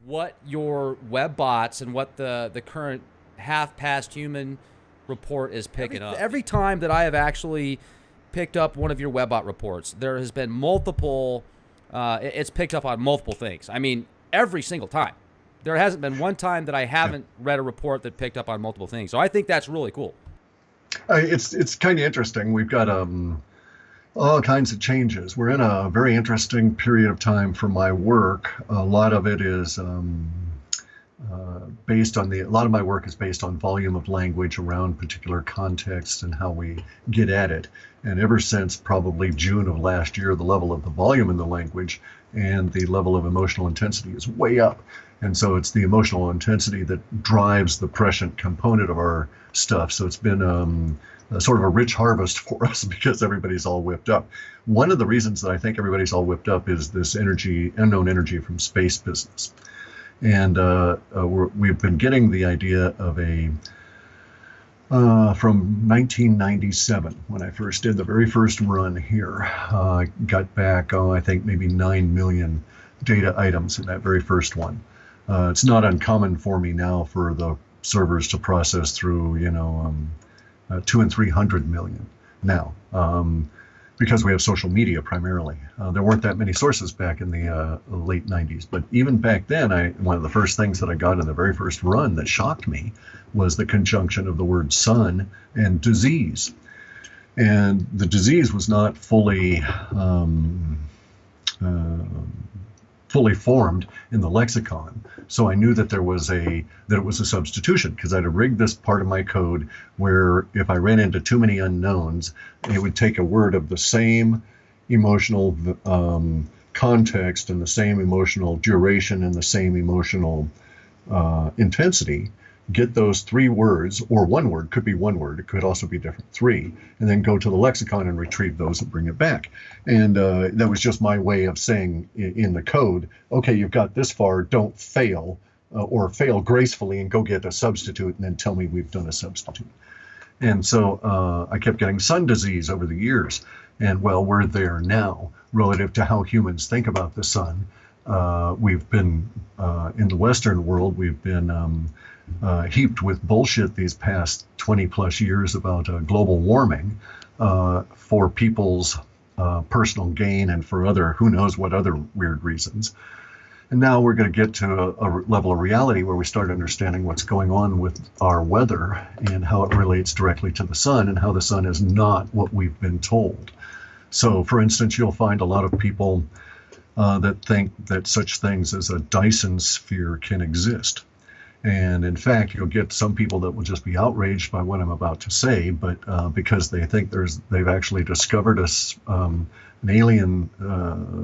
What your web bots and what the current half-past human report is picking up. Every time that I have actually picked up one of your Webbot reports, there has been multiple, it's picked up on multiple things. I mean, every single time. There hasn't been one time that I haven't read a report that picked up on multiple things. So I think that's really cool. It's kind of interesting. We've got all kinds of changes. We're in a very interesting period of time for my work. A lot of it is based on a lot of my work is based on volume of language around particular contexts and how we get at it. And ever since probably June of last year, the level of the volume in the language and the level of emotional intensity is way up. And so it's the emotional intensity that drives the prescient component of our stuff. So it's been sort of a rich harvest for us because everybody's all whipped up. One of the reasons that I think everybody's all whipped up is this unknown energy from space business. And we've been getting the idea of from 1997, when I first did the very first run here. Got back, I think maybe 9 million data items in that very first one. It's not uncommon for me now for the servers to process through, 200 and 300 million now, because we have social media primarily. There weren't that many sources back in the late 90s, but even back then, one of the first things that I got in the very first run that shocked me was the conjunction of the word sun and disease. And the disease was not fully formed in the lexicon. So I knew that it was a substitution, because I'd have rigged this part of my code where if I ran into too many unknowns, it would take a word of the same emotional context and the same emotional duration and the same emotional intensity, get those 3 words, or one word, could be one word, it could also be different, 3, and then go to the lexicon and retrieve those and bring it back. And that was just my way of saying in the code, okay, you've got this far, don't fail, or fail gracefully and go get a substitute and then tell me we've done a substitute. And so I kept getting sun disease over the years. And well, we're there now relative to how humans think about the sun. We've been, in the Western world, we've been heaped with bullshit these past 20 plus years about global warming for people's personal gain and for who knows what other weird reasons. And now we're going to get to a level of reality where we start understanding what's going on with our weather and how it relates directly to the sun and how the sun is not what we've been told. So, for instance, you'll find a lot of people that think that such things as a Dyson sphere can exist. And in fact, you'll get some people that will just be outraged by what I'm about to say, but because they think they've actually discovered an alien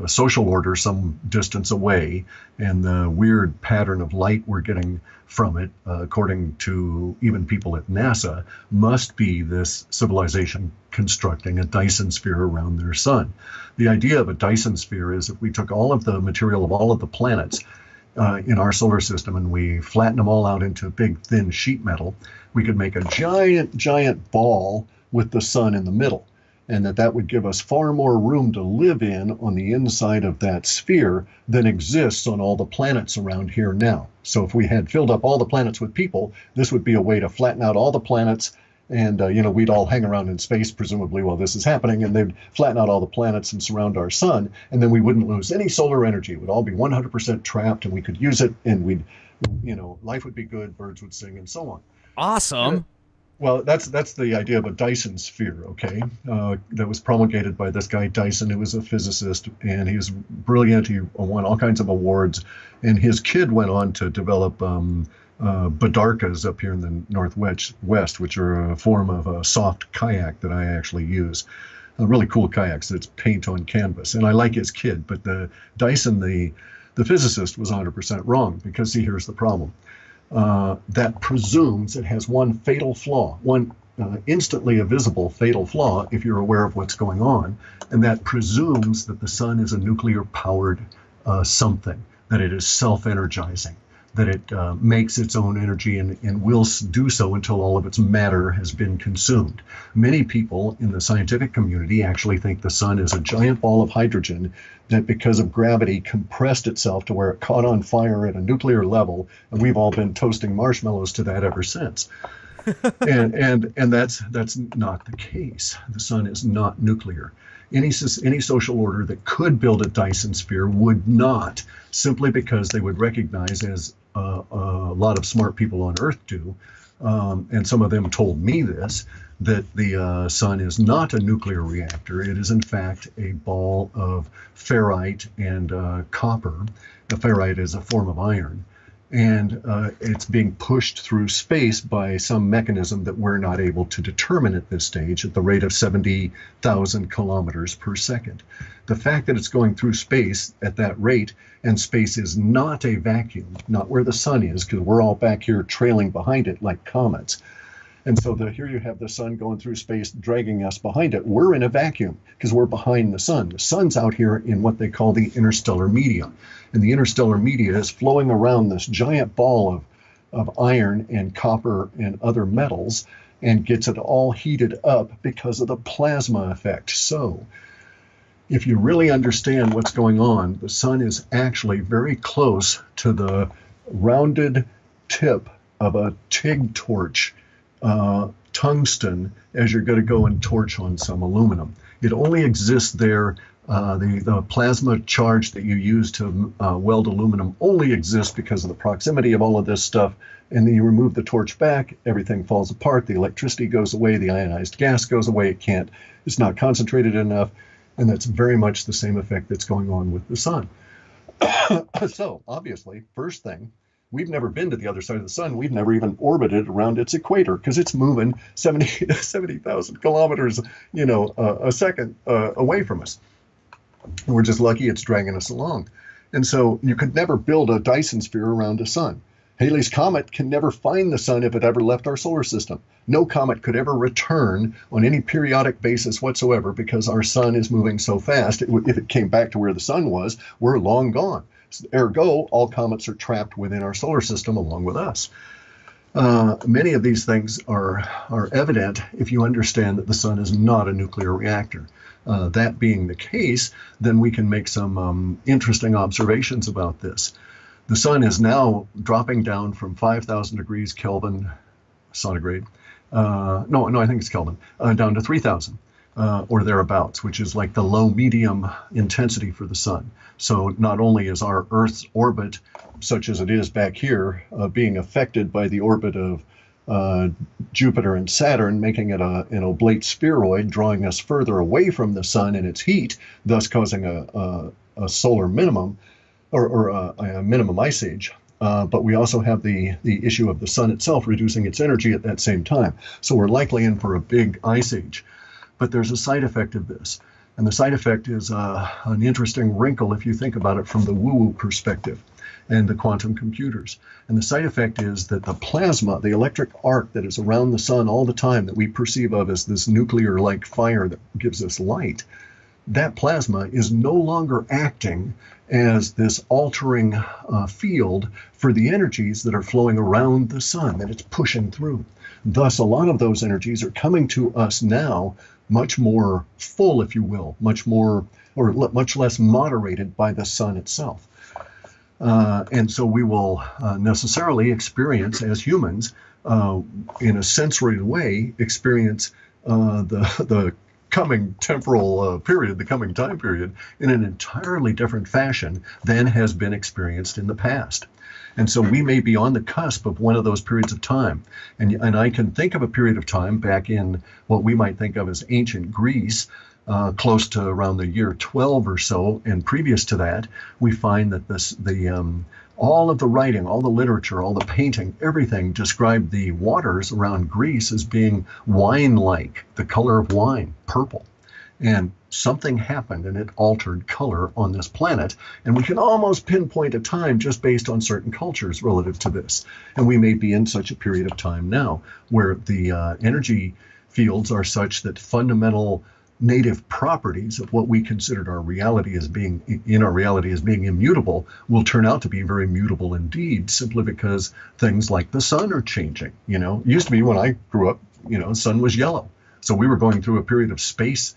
social order some distance away, and the weird pattern of light we're getting from it, according to even people at NASA, must be this civilization constructing a Dyson sphere around their sun. The idea of a Dyson sphere is if we took all of the material of all of the planets in our solar system and we flatten them all out into big thin sheet metal, we could make a giant ball with the sun in the middle, and that would give us far more room to live in on the inside of that sphere than exists on all the planets around here now. So if we had filled up all the planets with people, this would be a way to flatten out all the planets. And, we'd all hang around in space, presumably, while this is happening, and they'd flatten out all the planets and surround our sun, and then we wouldn't lose any solar energy. It would all be 100% trapped, and we could use it, and life would be good, birds would sing, and so on. Awesome. Well, that's the idea of a Dyson sphere, okay? That was promulgated by this guy Dyson, who was a physicist, and he was brilliant. He won all kinds of awards, and his kid went on to develop Badarkas up here in the Northwest, which are a form of a soft kayak that I actually use. Really cool kayaks that's paint on canvas. And I like his kid, but the Dyson, the physicist, was 100% wrong, because see, here's the problem. That presumes it has one fatal flaw, one instantly visible fatal flaw if you're aware of what's going on, and that presumes that the sun is a nuclear-powered something, that it is self-energizing, that it makes its own energy and will do so until all of its matter has been consumed. Many people in the scientific community actually think the sun is a giant ball of hydrogen that, because of gravity, compressed itself to where it caught on fire at a nuclear level, and we've all been toasting marshmallows to that ever since. and that's not the case. The sun is not nuclear. Any social order that could build a Dyson sphere would not, simply because they would recognize, as a lot of smart people on Earth do, and some of them told me this, that the sun is not a nuclear reactor. It is in fact a ball of ferrite and copper. The ferrite is a form of iron. And it's being pushed through space by some mechanism that we're not able to determine at this stage at the rate of 70,000 kilometers per second. The fact that it's going through space at that rate, and space is not a vacuum, not where the sun is, because we're all back here trailing behind it like comets. And so here you have the sun going through space, dragging us behind it. We're in a vacuum because we're behind the sun. The sun's out here in what they call the interstellar media. And the interstellar media is flowing around this giant ball of iron and copper and other metals and gets it all heated up because of the plasma effect. So if you really understand what's going on, the sun is actually very close to the rounded tip of a TIG torch, tungsten, as you're going to go and torch on some aluminum. It only exists there. The plasma charge that you use to weld aluminum only exists because of the proximity of all of this stuff. And then you remove the torch back, everything falls apart, the electricity goes away, the ionized gas goes away, it's not concentrated enough. And that's very much the same effect that's going on with the sun. So obviously, first thing, we've never been to the other side of the sun. We've never even orbited around its equator because it's moving 70,000 kilometers, a second away from us. And we're just lucky it's dragging us along. And so you could never build a Dyson sphere around a sun. Halley's Comet can never find the sun if it ever left our solar system. No comet could ever return on any periodic basis whatsoever because our sun is moving so fast. If it came back to where the sun was, we're long gone. Ergo, all comets are trapped within our solar system along with us. Many of these things are evident if you understand that the sun is not a nuclear reactor. That being the case, then we can make some interesting observations about this. The sun is now dropping down from 5,000 degrees Kelvin centigrade. I think it's Kelvin, down to 3,000. Or thereabouts, which is like the low-medium intensity for the sun. So not only is our Earth's orbit, such as it is back here, being affected by the orbit of Jupiter and Saturn, making it an oblate spheroid, drawing us further away from the sun and its heat, thus causing a solar minimum, or a minimum ice age. But we also have the issue of the sun itself reducing its energy at that same time. So we're likely in for a big ice age. But there's a side effect of this. And the side effect is an interesting wrinkle if you think about it from the WooWoo perspective and the quantum computers. And the side effect is that the plasma, the electric arc that is around the sun all the time that we perceive of as this nuclear-like fire that gives us light, that plasma is no longer acting as this altering field for the energies that are flowing around the sun that it's pushing through. Thus, a lot of those energies are coming to us now much more full, if you will, much less moderated by the sun itself. And so we will necessarily experience, as humans, in a sensory way, experience the coming temporal period, the coming time period, in an entirely different fashion than has been experienced in the past. And so we may be on the cusp of one of those periods of time. And I can think of a period of time back in what we might think of as ancient Greece, close to around the year 12 or so. And previous to that, we find that all of the writing, all the literature, all the painting, everything described the waters around Greece as being wine-like, the color of wine, purple. And something happened and it altered color on this planet. And we can almost pinpoint a time just based on certain cultures relative to this. And we may be in such a period of time now where the energy fields are such that fundamental native properties of what we considered our reality as being immutable will turn out to be very mutable indeed, simply because things like the sun are changing. It used to be when I grew up, the sun was yellow. So we were going through a period of space,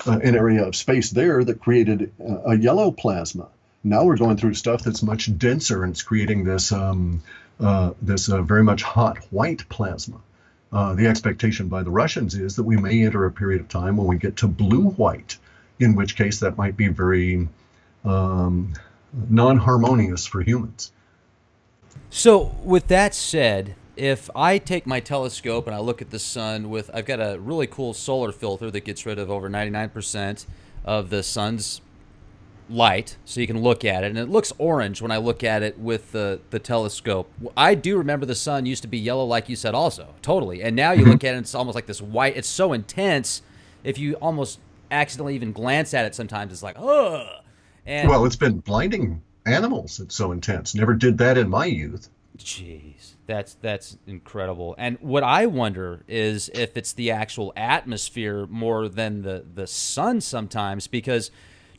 an area of space there that created a yellow plasma. Now we're going through stuff that's much denser, and it's creating this very much hot white plasma. The expectation by the Russians is that we may enter a period of time when we get to blue-white, in which case that might be very non-harmonious for humans. So with that said, if I take my telescope and I look at the sun I've got a really cool solar filter that gets rid of over 99% of the sun's light, so you can look at it, and it looks orange when I look at it with the telescope. I do remember the sun used to be yellow, like you said, also, totally. And now you look at it, and it's almost like this white. It's so intense, if you almost accidentally even glance at it sometimes, it's like, ugh. And well, it's been blinding animals. It's so intense. Never did that in my youth. Jeez, that's incredible. And what I wonder is if it's the actual atmosphere more than the sun sometimes, because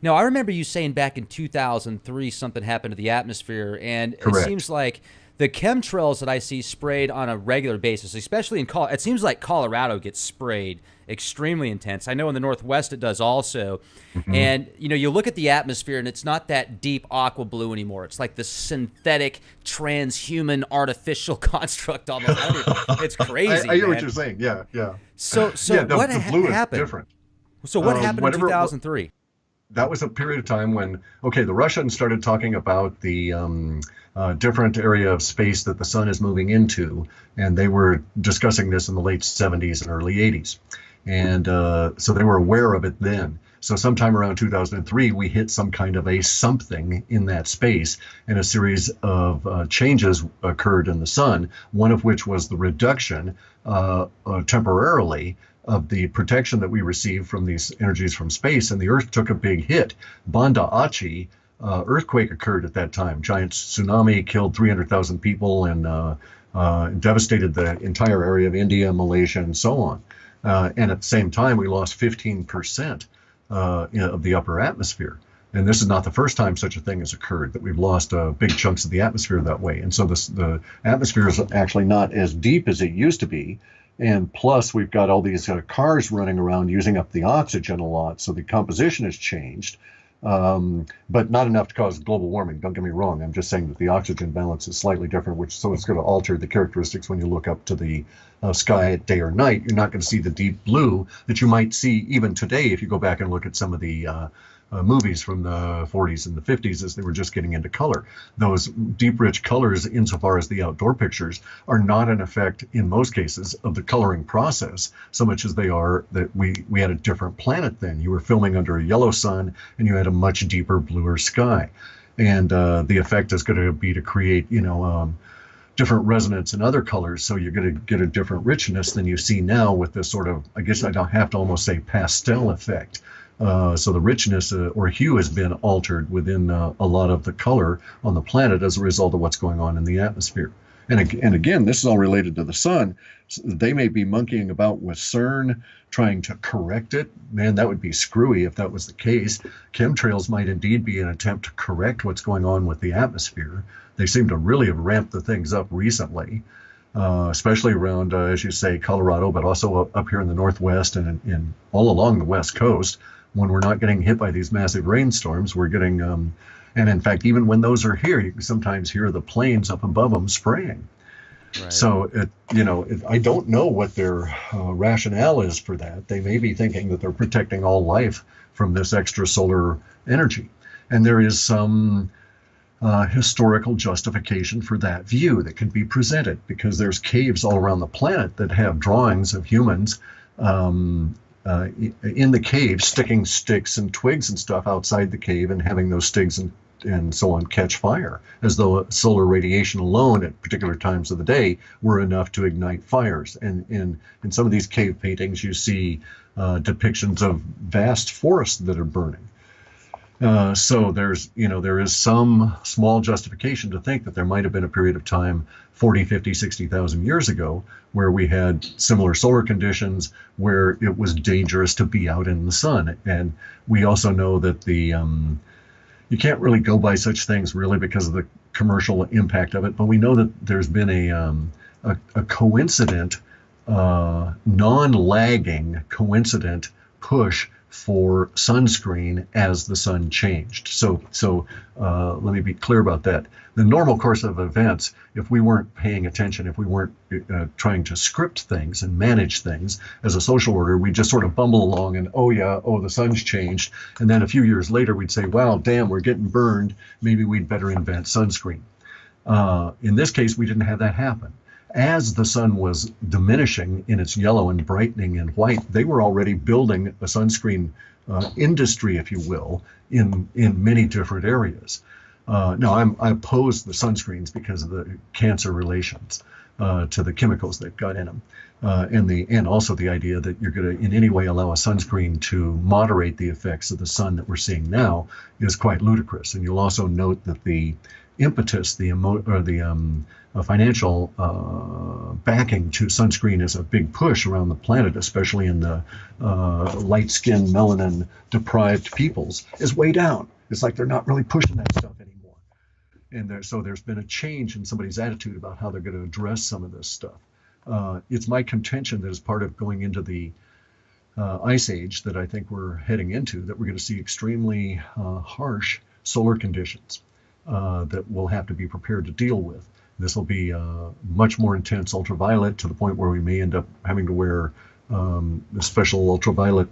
I remember you saying back in 2003 something happened to the atmosphere, and Correct. It seems like the chemtrails that I see sprayed on a regular basis, especially in Colorado, it seems like Colorado gets sprayed extremely intense. I know in the Northwest it does also. Mm-hmm. And, you look at the atmosphere and it's not that deep aqua blue anymore. It's like this synthetic, transhuman, artificial construct almost. It's crazy, I hear what you're saying. Yeah. So yeah, what blue happened? Is different. So what happened in 2003? That was a period of time when, the Russians started talking about the different area of space that the sun is moving into, and they were discussing this in the late 70s and early 80s. And so they were aware of it then. So sometime around 2003, we hit some kind of a something in that space, and a series of changes occurred in the sun, one of which was the reduction temporarily of the protection that we receive from these energies from space, and the Earth took a big hit. Banda Aceh earthquake occurred at that time. Giant tsunami killed 300,000 people and devastated the entire area of India, Malaysia, and so on. And at the same time, we lost 15% of the upper atmosphere. And this is not the first time such a thing has occurred, that we've lost big chunks of the atmosphere that way. And so the atmosphere is actually not as deep as it used to be. And plus, we've got all these cars running around using up the oxygen a lot, so the composition has changed, but not enough to cause global warming. Don't get me wrong. I'm just saying that the oxygen balance is slightly different, so it's going to alter the characteristics when you look up to the sky at day or night. You're not going to see the deep blue that you might see even today if you go back and look at some of the movies from the 40s and the 50s as they were just getting into color. Those deep, rich colors, insofar as the outdoor pictures, are not an effect, in most cases, of the coloring process, so much as they are that we had a different planet then. You were filming under a yellow sun, and you had a much deeper, bluer sky. And the effect is going to be to create, different resonance in other colors, so you're going to get a different richness than you see now with this sort of, I guess I'd have to almost say, pastel effect. So the richness or hue has been altered within a lot of the color on the planet as a result of what's going on in the atmosphere. And again, this is all related to the sun. They may be monkeying about with CERN, trying to correct it. Man, that would be screwy if that was the case. Chemtrails might indeed be an attempt to correct what's going on with the atmosphere. They seem to really have ramped the things up recently, especially around, as you say, Colorado, but also up here in the Northwest and all along the West Coast. When we're not getting hit by these massive rainstorms, we're getting, and in fact, even when those are here, you can sometimes hear the planes up above them spraying. Right. So, I don't know what their rationale is for that. They may be thinking that they're protecting all life from this extra solar energy. And there is some historical justification for that view that can be presented, because there's caves all around the planet that have drawings of humans in the cave, sticking sticks and twigs and stuff outside the cave and having those sticks and so on catch fire, as though solar radiation alone at particular times of the day were enough to ignite fires. And in some of these cave paintings, you see depictions of vast forests that are burning. So there is some small justification to think that there might have been a period of time 40, 50, 60,000 years ago where we had similar solar conditions where it was dangerous to be out in the sun. And we also know that you can't really go by such things really because of the commercial impact of it, but we know that there's been a coincident, non-lagging coincident push for sunscreen as the sun changed. So let me be clear about that. The normal course of events, if we weren't paying attention, if we weren't trying to script things and manage things as a social order, we'd just sort of bumble along and, the sun's changed. And then a few years later, we'd say, wow, damn, we're getting burned. Maybe we'd better invent sunscreen. In this case, we didn't have that happen. As the sun was diminishing in its yellow and brightening and white, they were already building a sunscreen industry, if you will, in many different areas. Now, I oppose the sunscreens because of the cancer relations to the chemicals that got in them, and also the idea that you're going to in any way allow a sunscreen to moderate the effects of the sun that we're seeing now is quite ludicrous. And you'll also note that the impetus, the financial backing to sunscreen is a big push around the planet, especially in the light-skinned, melanin-deprived peoples, is way down. It's like they're not really pushing that stuff anymore. And so there's been a change in somebody's attitude about how they're going to address some of this stuff. It's my contention that as part of going into the ice age that I think we're heading into, that we're going to see extremely harsh solar conditions that we'll have to be prepared to deal with. This will be much more intense ultraviolet to the point where we may end up having to wear special ultraviolet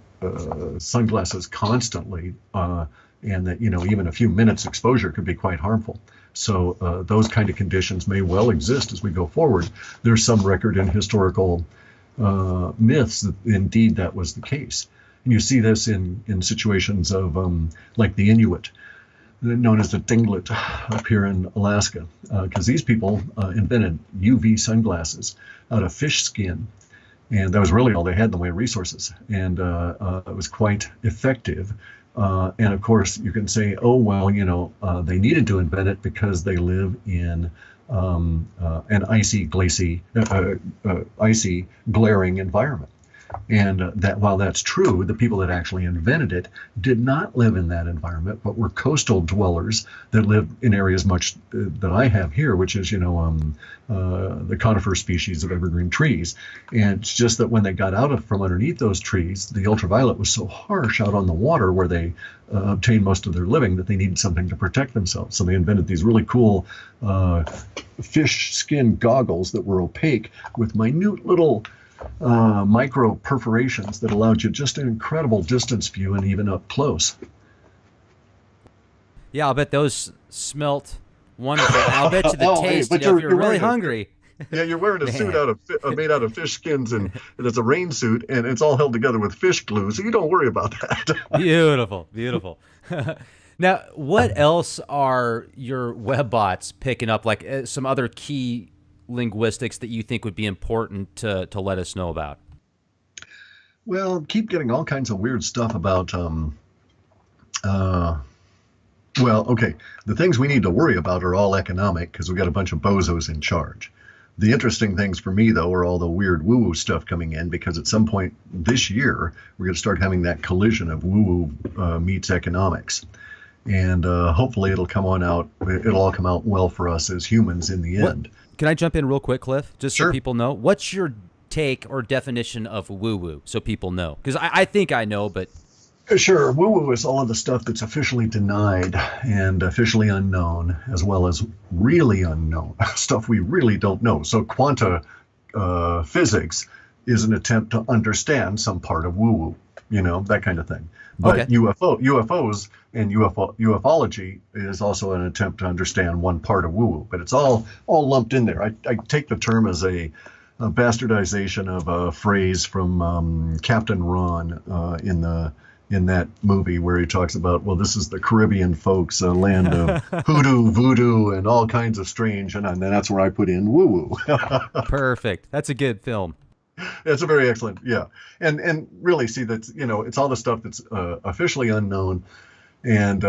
sunglasses constantly, and that even a few minutes exposure could be quite harmful. So those kind of conditions may well exist as we go forward. There's some record in historical myths that indeed that was the case. And you see this in situations of like the Inuit, known as the Tlingit up here in Alaska, because these people invented UV sunglasses out of fish skin. And that was really all they had in the way of resources. And it was quite effective. And of course, you can say, oh, well, they needed to invent it because they live in an icy, glaring environment. And that while that's true, the people that actually invented it did not live in that environment, but were coastal dwellers that lived in areas much that I have here, which is, the conifer species of evergreen trees. And it's just that when they got out from underneath those trees, the ultraviolet was so harsh out on the water where they obtained most of their living that they needed something to protect themselves. So they invented these really cool fish skin goggles that were opaque with minute little micro perforations that allowed you just an incredible distance view and even up close. Yeah, I'll bet those smelt wonderful. I'll bet you the taste. If you're really hungry. Yeah, you're wearing a suit made out of fish skins, and it's a rain suit, and it's all held together with fish glue, so you don't worry about that. Beautiful, beautiful. Now, what else are your Webbots picking up? Like some other key linguistics that you think would be important to let us know about? Well, keep getting all kinds of weird stuff about the things we need to worry about are all economic because we've got a bunch of bozos in charge. The interesting things for me, though, are all the weird woo-woo stuff coming in, because at some point this year we're going to start having that collision of woo-woo meets economics. And hopefully it'll all come out well for us as humans in the end. Can I jump in real quick, Cliff? Just Sure. So people know. What's your take or definition of woo-woo so people know? Because I think I know, but... Sure. Woo-woo is all of the stuff that's officially denied and officially unknown, as well as really unknown, stuff we really don't know. So quanta physics is an attempt to understand some part of woo-woo, that kind of thing. But Okay. UFOs and ufology is also an attempt to understand one part of woo-woo, but it's all lumped in there. I take the term as a bastardization of a phrase from Captain Ron in that movie where he talks about, well, this is the Caribbean folks, a land of hoodoo, voodoo, and all kinds of strange, and then that's where I put in woo-woo. Perfect. That's a good film. It's a very excellent, yeah. And really, see, that's, it's all the stuff that's officially unknown, and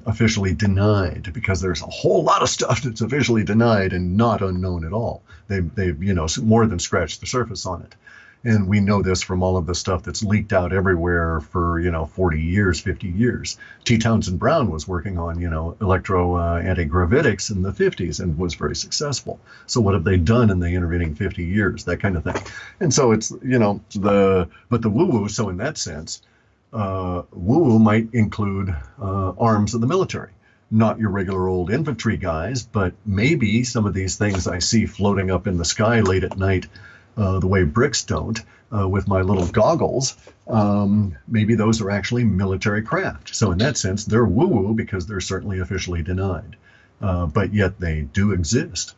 officially denied, because there's a whole lot of stuff that's officially denied and not unknown at all. They've more than scratched the surface on it. And we know this from all of the stuff that's leaked out everywhere for 40 years, 50 years. T. Townsend Brown was working on electro anti-gravitics in the 50s and was very successful. So what have they done in the intervening 50 years? That kind of thing. And so it's but the WooWoo. So in that sense, WooWoo might include arms of the military. Not your regular old infantry guys, but maybe some of these things I see floating up in the sky late at night, the way bricks don't, with my little goggles, maybe those are actually military craft. So in that sense, they're woo-woo because they're certainly officially denied, but yet they do exist.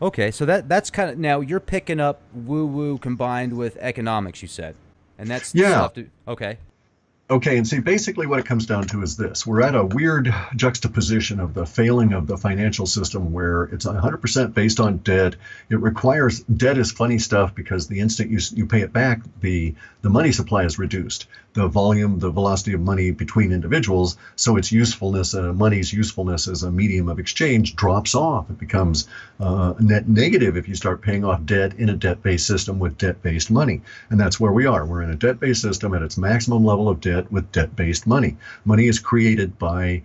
Okay, so that's kind of, now you're picking up woo-woo combined with economics, you said, and that's stuff okay. Okay, and see, basically what it comes down to is this. We're at a weird juxtaposition of the failing of the financial system where it's 100% based on debt. It requires, debt is funny stuff because the instant you pay it back, the money supply is reduced. The volume, the velocity of money between individuals, so its usefulness, money's usefulness as a medium of exchange drops off. It becomes net negative if you start paying off debt in a debt-based system with debt-based money. And that's where we are. We're in a debt-based system at its maximum level of debt with debt-based money. Money is created by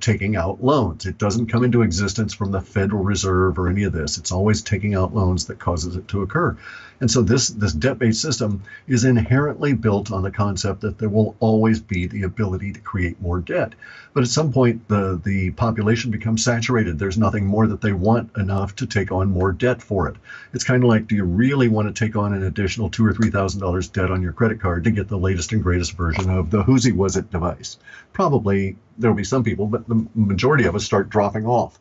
taking out loans. It doesn't come into existence from the Federal Reserve or any of this. It's always taking out loans that causes it to occur. And so this debt-based system is inherently built on the concept that there will always be the ability to create more debt. But at some point, the population becomes saturated. There's nothing more that they want enough to take on more debt for it. It's kind of like, do you really want to take on an additional $2,000 or $3,000 debt on your credit card to get the latest and greatest version of the Who's Was It device? Probably there'll be some people, but the majority of us start dropping off.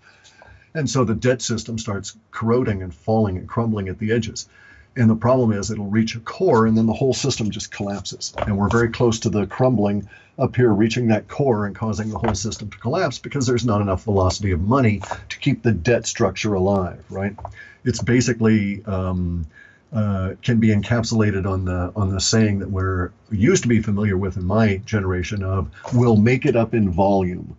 And so the debt system starts corroding and falling and crumbling at the edges. And the problem is it'll reach a core and then the whole system just collapses. And we're very close to the crumbling up here, reaching that core and causing the whole system to collapse because there's not enough velocity of money to keep the debt structure alive, right? It's basically can be encapsulated on the saying that we're used to be familiar with in my generation of "we'll make it up in volume."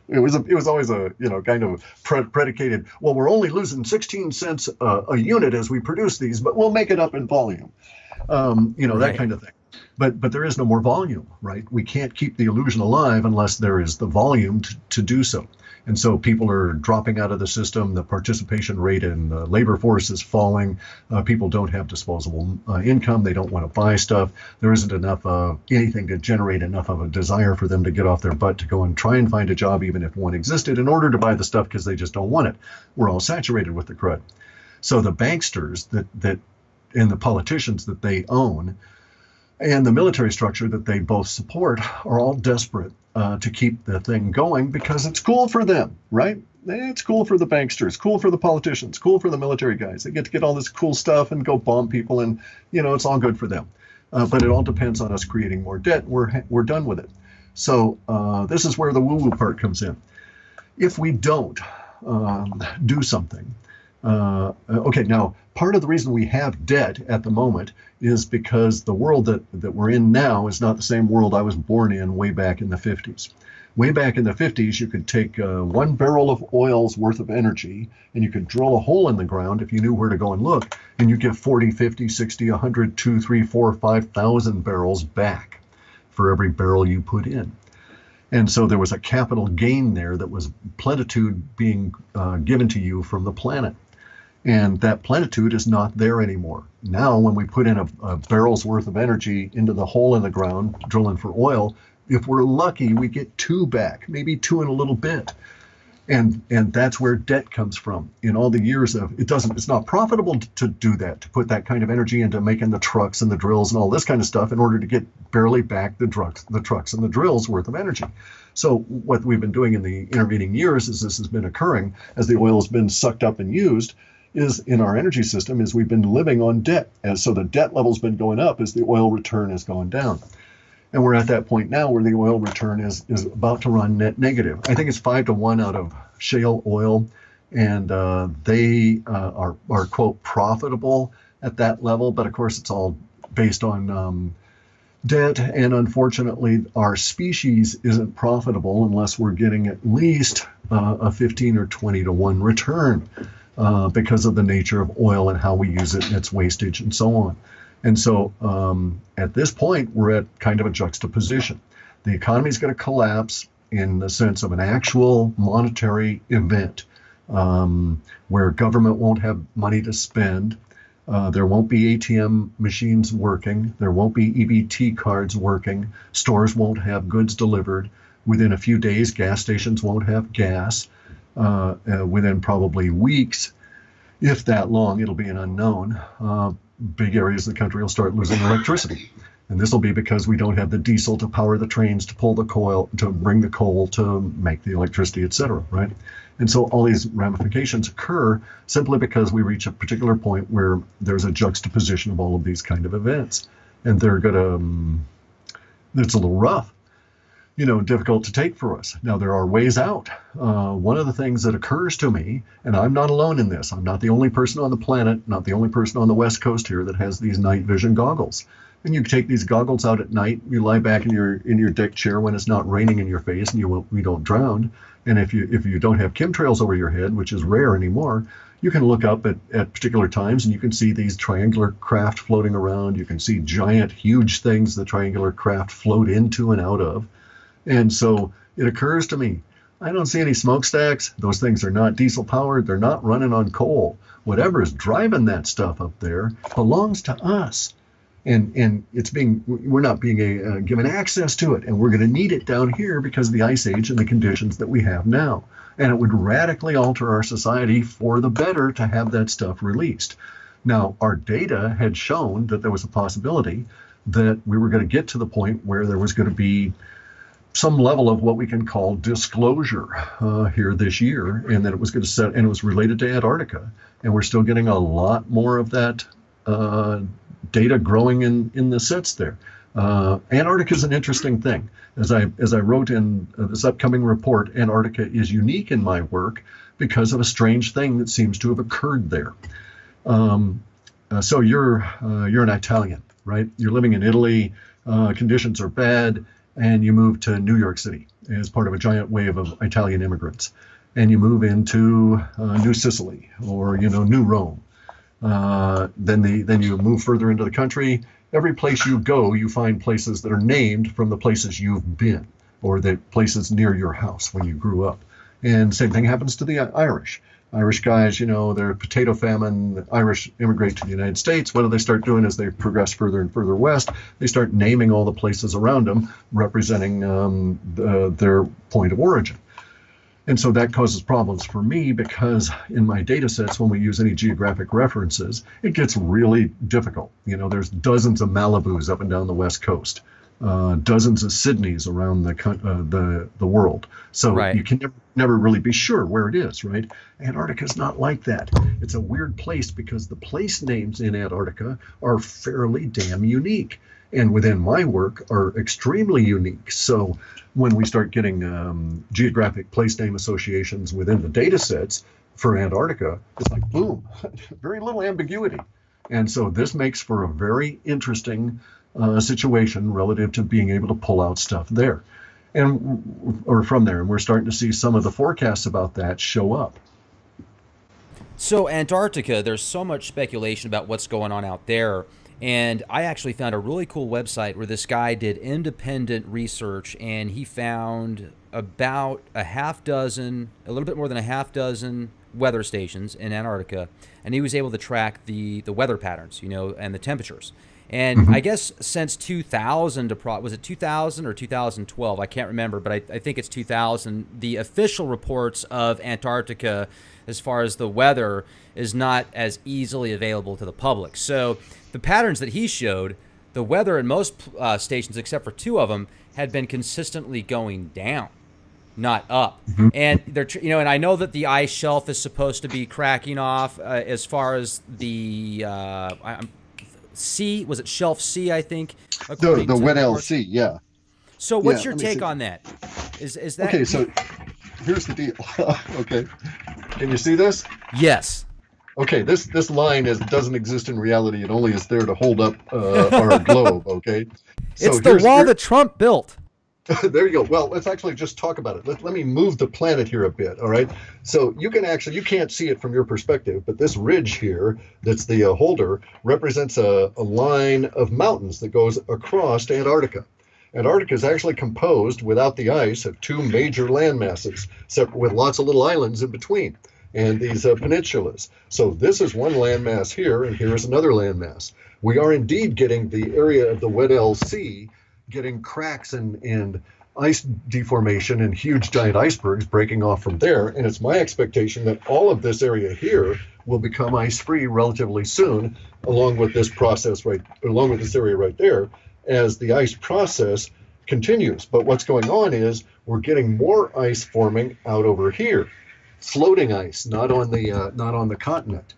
it was always a kind of predicated. Well, we're only losing 16 cents a unit as we produce these, but we'll make it up in volume. Right. That kind of thing. But there is no more volume, right? We can't keep the illusion alive unless there is the volume to do so. And so people are dropping out of the system. The participation rate in the labor force is falling. People don't have disposable income. They don't want to buy stuff. There isn't enough anything to generate enough of a desire for them to get off their butt to go and try and find a job, even if one existed, in order to buy the stuff because they just don't want it. We're all saturated with the crud. So the banksters that and the politicians that they own and the military structure that they both support are all desperate to keep the thing going because it's cool for them, right? It's cool for the banksters, cool for the politicians, cool for the military guys. They get to get all this cool stuff and go bomb people, and it's all good for them. But it all depends on us creating more debt. We're done with it. So this is where the woo-woo part comes in. If we don't do something, okay, now part of the reason we have debt at the moment is because the world that we're in now is not the same world I was born in way back in the 50s. Way back in the 50s, you could take 1 barrel of oil's worth of energy and you could drill a hole in the ground if you knew where to go and look, and you get 40, 50, 60, 100, 2, 3, 4, 5,000 barrels back for every barrel you put in. And so there was a capital gain there that was plenitude being given to you from the planet. And that plenitude is not there anymore. Now, when we put in a barrel's worth of energy into the hole in the ground, drilling for oil, if we're lucky, we get 2 back, maybe 2 and a little bit. And that's where debt comes from. In all the years of, it's not profitable to do that, to put that kind of energy into making the trucks and the drills and all this kind of stuff in order to get barely back the trucks and the drills worth of energy. So what we've been doing in the intervening years as this has been occurring, as the oil has been sucked up and used, is in our energy system is we've been living on debt. And so the debt level's been going up as the oil return has gone down. And we're at that point now where the oil return is about to run net negative. I think it's 5-to-1 out of shale oil. And they are, quote, profitable at that level. But of course, it's all based on debt, and unfortunately, our species isn't profitable unless we're getting at least a 15 or 20 to 1 return because of the nature of oil and how we use it and its wastage and so on. And so at this point, we're at kind of a juxtaposition. The economy is going to collapse in the sense of an actual monetary event where government won't have money to spend. There won't be ATM machines working. There won't be EBT cards working. Stores won't have goods delivered. Within a few days, gas stations won't have gas. Within probably weeks, if that long, it'll be an unknown. Big areas of the country will start losing electricity. And this will be because we don't have the diesel to power the trains, to pull the coal, to bring the coal, to make the electricity, et cetera, right? And so all these ramifications occur simply because we reach a particular point where there's a juxtaposition of all of these kind of events. And they're going to, it's a little rough, difficult to take for us. Now, there are ways out. One of the things that occurs to me, and I'm not alone in this, I'm not the only person on the planet, not the only person on the West Coast here that has these night vision goggles. And you take these goggles out at night, you lie back in your deck chair when it's not raining in your face and you don't drown. And if you don't have chemtrails over your head, which is rare anymore, you can look up at particular times and you can see these triangular craft floating around. You can see giant, huge things the triangular craft float into and out of. And so it occurs to me, I don't see any smokestacks. Those things are not diesel powered. They're not running on coal. Whatever is driving that stuff up there belongs to us. And we're not being given access to it, and we're going to need it down here because of the ice age and the conditions that we have now. And it would radically alter our society for the better to have that stuff released. Now, our data had shown that there was a possibility that we were going to get to the point where there was going to be some level of what we can call disclosure here this year, and that it was going to set, and it was related to Antarctica. And we're still getting a lot more of that data growing in the sets there. Antarctica is an interesting thing. As I wrote in this upcoming report, Antarctica is unique in my work because of a strange thing that seems to have occurred there. So you're an Italian, right? You're living in Italy. Conditions are bad, and you move to New York City as part of a giant wave of Italian immigrants, and you move into New Sicily or New Rome. Then you move further into the country. Every place you go, you find places that are named from the places you've been, or the places near your house when you grew up. And same thing happens to the Irish. Irish guys, they're potato famine. The Irish immigrate to the United States. What do they start doing as they progress further and further west? They start naming all the places around them, representing their point of origin. And so that causes problems for me because in my data sets, when we use any geographic references, it gets really difficult. There's dozens of Malibus up and down the West Coast, dozens of Sydneys around the world. So right. You can never really be sure where it is, right? Antarctica is not like that. It's a weird place because the place names in Antarctica are fairly damn unique, and within my work are extremely unique. So when we start getting geographic place name associations within the data sets for Antarctica, it's like, boom, very little ambiguity. And so this makes for a very interesting situation relative to being able to pull out stuff there or from there. And we're starting to see some of the forecasts about that show up. So Antarctica, there's so much speculation about what's going on out there. And I actually found a really cool website where this guy did independent research, and he found about a little bit more than a half dozen weather stations in Antarctica, and he was able to track the weather patterns, and the temperatures. And I guess since 2000, was it 2000 or 2012? I can't remember, but I think it's 2000. The official reports of Antarctica, as far as the weather, is not as easily available to the public. So the patterns that he showed, the weather in most stations, except for two of them, had been consistently going down, not up. And they're, and I know that the ice shelf is supposed to be cracking off as far as the C, was it shelf C, I think? The WNLC, yeah. So what's your take on that? Is that okay? So here's the deal. Okay, can you see this? Yes. Okay, this line doesn't exist in reality. It only is there to hold up our globe. Okay, so It's the wall that Trump built. there you go. Well, let's actually just talk about it. Let me move the planet here a bit. All right. So you can't see it from your perspective, but this ridge here, that's the holder, represents a line of mountains that goes across Antarctica. Antarctica is actually composed, without the ice, of two major land masses, separate with lots of little islands in between, and these peninsulas. So this is one landmass here, and here is another landmass. We are indeed getting the area of the Weddell Sea, getting cracks and ice deformation and huge giant icebergs breaking off from there. And it's my expectation that all of this area here will become ice-free relatively soon, along with this area right there, as the ice process continues. But what's going on is we're getting more ice forming out over here, floating ice, not on the continent.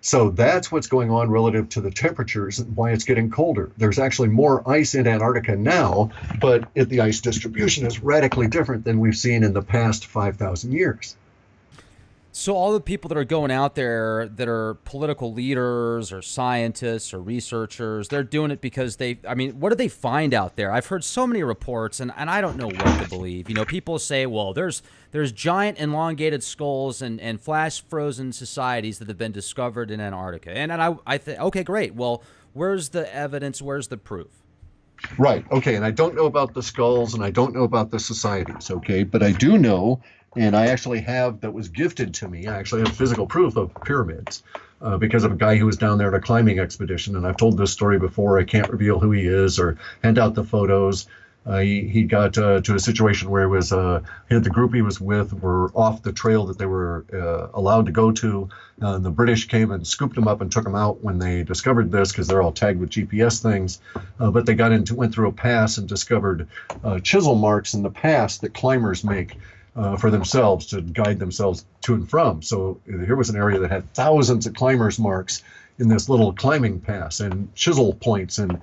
So that's what's going on relative to the temperatures and why it's getting colder. There's actually more ice in Antarctica now, but the ice distribution is radically different than we've seen in the past 5,000 years. So all the people that are going out there that are political leaders or scientists or researchers, they're doing it because what do they find out there? I've heard so many reports, and I don't know what to believe. People say, well, there's giant elongated skulls and flash frozen societies that have been discovered in Antarctica. And I think, okay, great. Well, where's the evidence? Where's the proof? Right. Okay. And I don't know about the skulls and I don't know about the societies. Okay. But I do know, and I actually have, that was gifted to me, I actually have physical proof of pyramids because of a guy who was down there at a climbing expedition. And I've told this story before. I can't reveal who he is or hand out the photos. He got to a situation where the group he was with were off the trail that they were allowed to go to. The British came and scooped them up and took them out when they discovered this, because they're all tagged with GPS things. But they went through a pass and discovered chisel marks in the pass that climbers make for themselves to guide themselves to and from. So here was an area that had thousands of climbers' marks in this little climbing pass, and chisel points and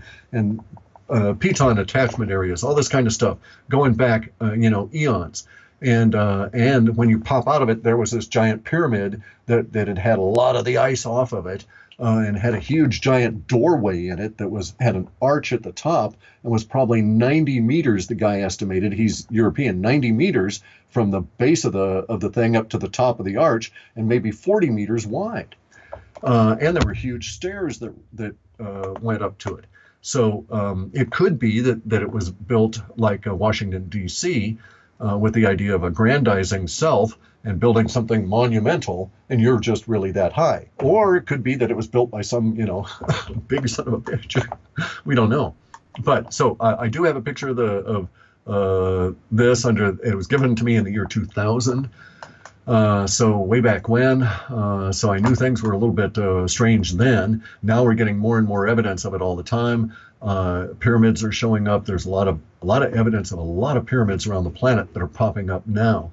piton attachment areas, all this kind of stuff going back, eons. And when you pop out of it, there was this giant pyramid that had a lot of the ice off of it, and had a huge giant doorway in it that had an arch at the top and was probably 90 meters. The guy estimated, he's European, 90 meters from the base of the thing up to the top of the arch, and maybe 40 meters wide. And there were huge stairs that went up to it. So it could be that it was built like Washington, D.C., with the idea of aggrandizing self and building something monumental, and you're just really that high. Or it could be that it was built by some, big son of a bitch. We don't know. But so I do have a picture of this it was given to me in the year 2000. So way back when, so I knew things were a little bit strange then. Now we're getting more and more evidence of it all the time. Pyramids are showing up. There's a lot of evidence of a lot of pyramids around the planet that are popping up now.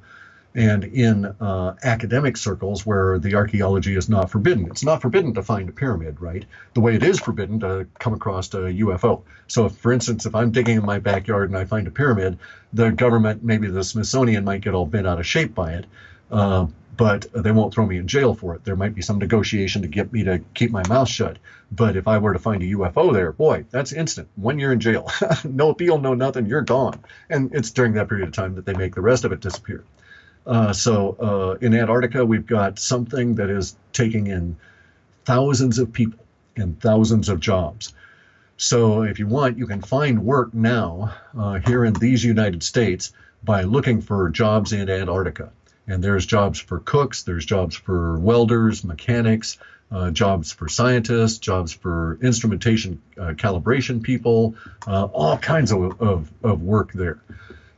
And in academic circles where the archaeology is not forbidden. It's not forbidden to find a pyramid, right? The way it is forbidden to come across a UFO. So if, for instance, if I'm digging in my backyard and I find a pyramid, the government, maybe the Smithsonian, might get all bent out of shape by it. But they won't throw me in jail for it. There might be some negotiation to get me to keep my mouth shut. But if I were to find a UFO there, boy, that's instant. 1 year in jail. No appeal, no nothing, you're gone. And it's during that period of time that they make the rest of it disappear. So in Antarctica, we've got something that is taking in thousands of people and thousands of jobs. So if you want, you can find work now here in these United States by looking for jobs in Antarctica. And there's jobs for cooks, there's jobs for welders, mechanics, jobs for scientists, jobs for instrumentation calibration people, all kinds of work there.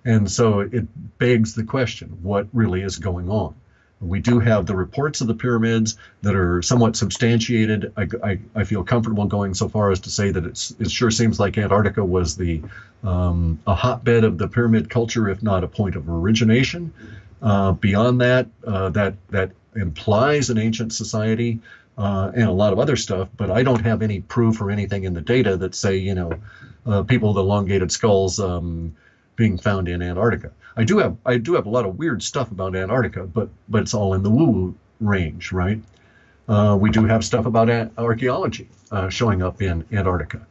And so it begs the question, what really is going on? We do have the reports of the pyramids that are somewhat substantiated. I feel comfortable going so far as to say that it sure seems like Antarctica was a hotbed of the pyramid culture, if not a point of origination. Beyond that, that implies an ancient society and a lot of other stuff, but I don't have any proof or anything in the data that say, people with elongated skulls being found in Antarctica. I do have a lot of weird stuff about Antarctica, but it's all in the WooWoo range, right? We do have stuff about archaeology showing up in Antarctica.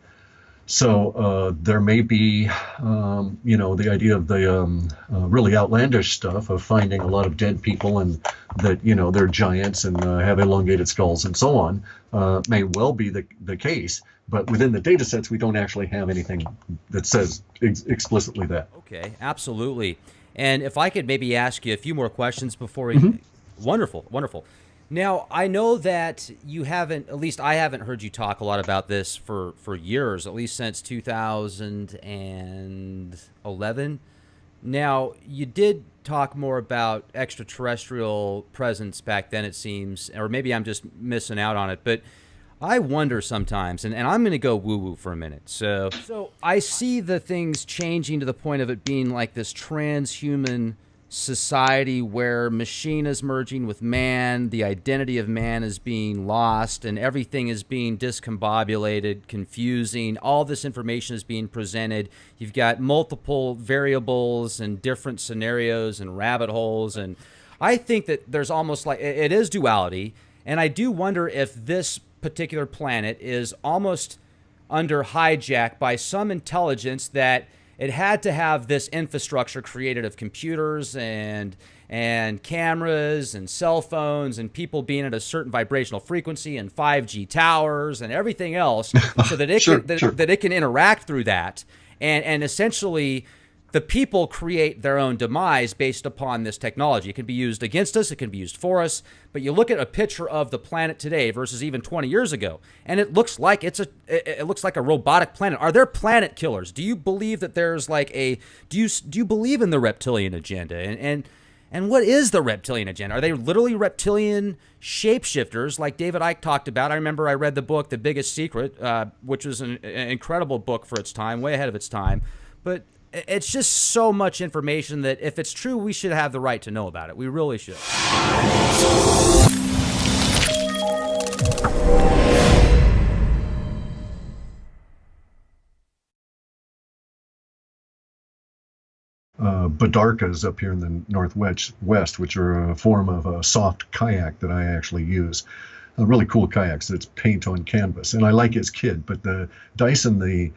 So there may be, the idea of the really outlandish stuff of finding a lot of dead people and that, they're giants and have elongated skulls and so on, may well be the case. But within the data sets, we don't actually have anything that says explicitly that. Okay, absolutely. And if I could maybe ask you a few more questions before we... Wonderful, wonderful. Now, I know that you haven't, at least I haven't heard you talk a lot about this for years, at least since 2011. Now, you did talk more about extraterrestrial presence back then, it seems, or maybe I'm just missing out on it, but I wonder sometimes, and I'm going to go woo-woo for a minute. So I see the things changing to the point of it being like this transhuman society where machine is merging with man, the identity of man is being lost, and everything is being discombobulated, confusing. All this information is being presented. You've got multiple variables and different scenarios and rabbit holes, and I think that there's almost like it is duality, and I do wonder if this particular planet is almost under hijack by some intelligence that it had to have this infrastructure created of computers and cameras and cell phones and people being at a certain vibrational frequency and 5G towers and everything else so that it that it can interact through that. And essentially the people create their own demise based upon this technology. It can be used against us, it can be used for us, but you look at a picture of the planet today versus even 20 years ago, and it looks like it looks like a robotic planet. Are there planet killers? Do you believe that there's like do you believe in the reptilian agenda? And what is the reptilian agenda? Are they literally reptilian shapeshifters like David Icke talked about? I remember I read the book, The Biggest Secret, which was an incredible book for its time, way ahead of its time, but it's just so much information that if it's true, we should have the right to know about it. We really should. Badarkas up here in the northwest, which are a form of a soft kayak that I actually use. Really cool kayaks that's paint on canvas. And I like his kid, but the Dyson, the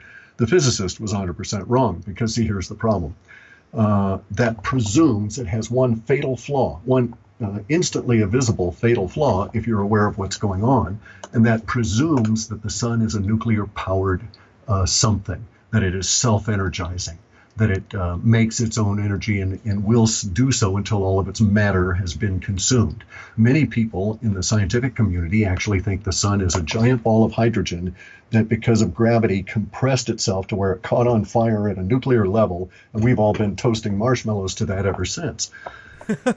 physicist, was 100% wrong, because see, here's the problem. That presumes it has one fatal flaw, one instantly visible fatal flaw if you're aware of what's going on, and that presumes that the sun is a nuclear-powered something, that it is self-energizing, that it makes its own energy and will do so until all of its matter has been consumed. Many people in the scientific community actually think the sun is a giant ball of hydrogen that, because of gravity, compressed itself to where it caught on fire at a nuclear level, and we've all been toasting marshmallows to that ever since.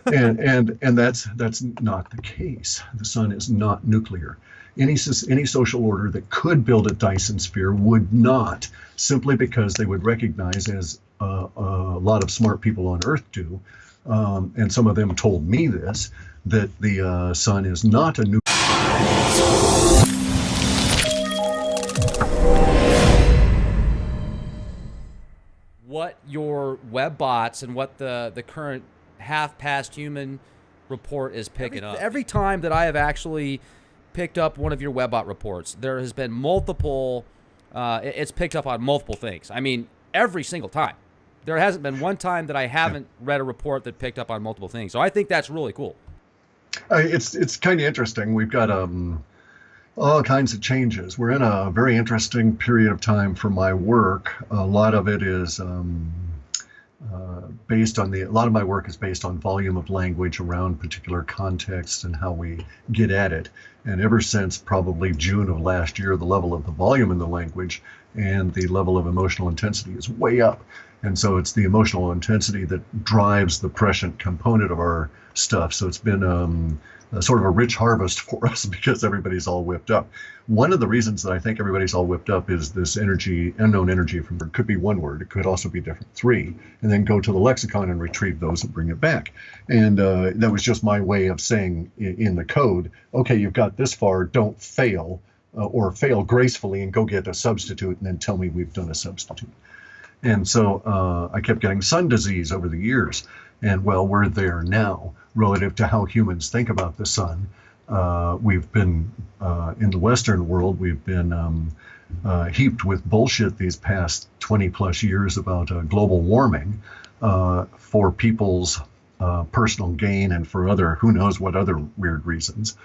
and that's not the case. The sun is not nuclear. Any social order that could build a Dyson sphere would not, simply because they would recognize, as a lot of smart people on Earth do, and some of them told me this, that the sun is not a nuclear. What your Webbots and what the current half-past human report is picking up. Every time that I have actually picked up one of your Webbot reports, there has been multiple, it's picked up on multiple things. I mean, every single time. There hasn't been one time that I haven't read a report that picked up on multiple things. So I think that's really cool. It's kind of interesting. We've got all kinds of changes. We're in a very interesting period of time for my work. A lot of it is based on a lot of my work is based on volume of language around particular contexts and how we get at it. And ever since probably June of last year, the level of the volume in the language and the level of emotional intensity is way up. And so it's the emotional intensity that drives the prescient component of our stuff. So it's been sort of a rich harvest for us because everybody's all whipped up. One of the reasons that I think everybody's all whipped up is this energy, unknown energy from, it could be one word, it could also be different three, and then go to the lexicon and retrieve those and bring it back. And that was just my way of saying in the code, okay, you've got this far, don't fail, or fail gracefully and go get a substitute and then tell me we've done a substitute. And so I kept getting sun disease over the years. And well, we're there now relative to how humans think about the sun. we've been in the Western world, we've been heaped with bullshit these past 20 plus years about global warming for people's personal gain and for other, who knows what other weird reasons.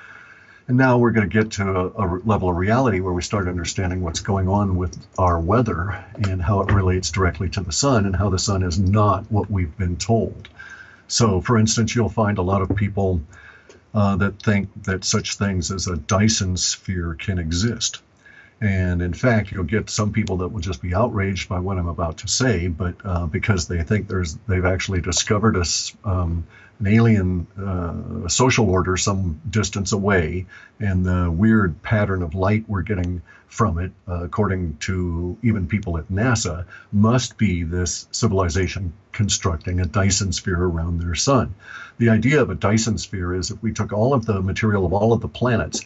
And now we're going to get to a level of reality where we start understanding what's going on with our weather and how it relates directly to the sun and how the sun is not what we've been told. So, for instance, you'll find a lot of people that think that such things as a Dyson sphere can exist. And in fact, you'll get some people that will just be outraged by what I'm about to say, but because they think they've actually discovered an alien social order some distance away, and the weird pattern of light we're getting from it, according to even people at NASA, must be this civilization constructing a Dyson sphere around their sun. The idea of a Dyson sphere is if we took all of the material of all of the planets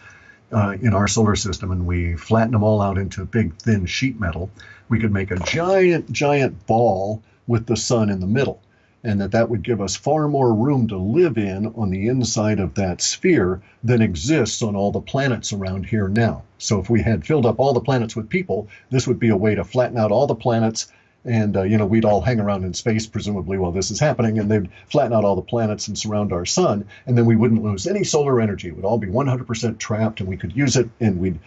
in our solar system and we flatten them all out into big thin sheet metal, we could make a giant ball with the sun in the middle, and that would give us far more room to live in on the inside of that sphere than exists on all the planets around here now. So if we had filled up all the planets with people, this would be a way to flatten out all the planets, and we'd all hang around in space presumably while this is happening, and they'd flatten out all the planets and surround our sun, and then we wouldn't lose any solar energy. It would all be 100% trapped, and we could use it, and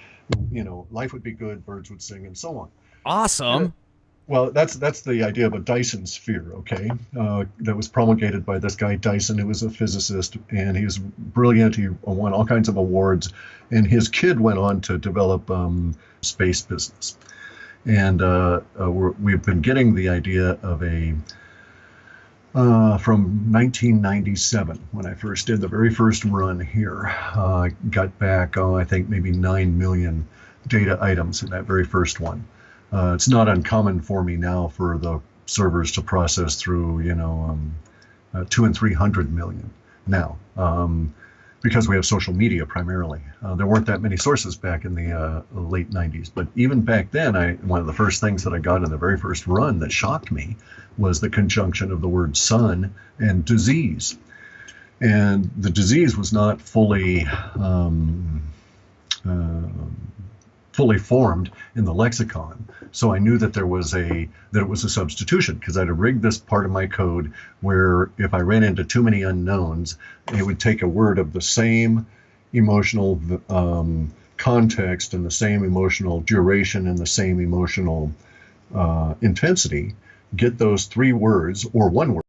life would be good, birds would sing, and so on. Awesome. Well, that's the idea of a Dyson sphere, okay? That was promulgated by this guy Dyson, who was a physicist, and he was brilliant. He won all kinds of awards, and his kid went on to develop space business. And we've been getting the idea of from 1997, when I first did the very first run here. Got back, I think maybe 9 million data items in that very first one. It's not uncommon for me now for the servers to process through, 200 and 300 million now, because we have social media primarily. There weren't that many sources back in the late 90s, but even back then, one of the first things that I got in the very first run that shocked me was the conjunction of the word sun and disease. And the disease was not fully formed in the lexicon. So I knew that it was a substitution, because I'd rigged this part of my code where if I ran into too many unknowns, it would take a word of the same emotional context and the same emotional duration and the same emotional intensity, get those three words or one word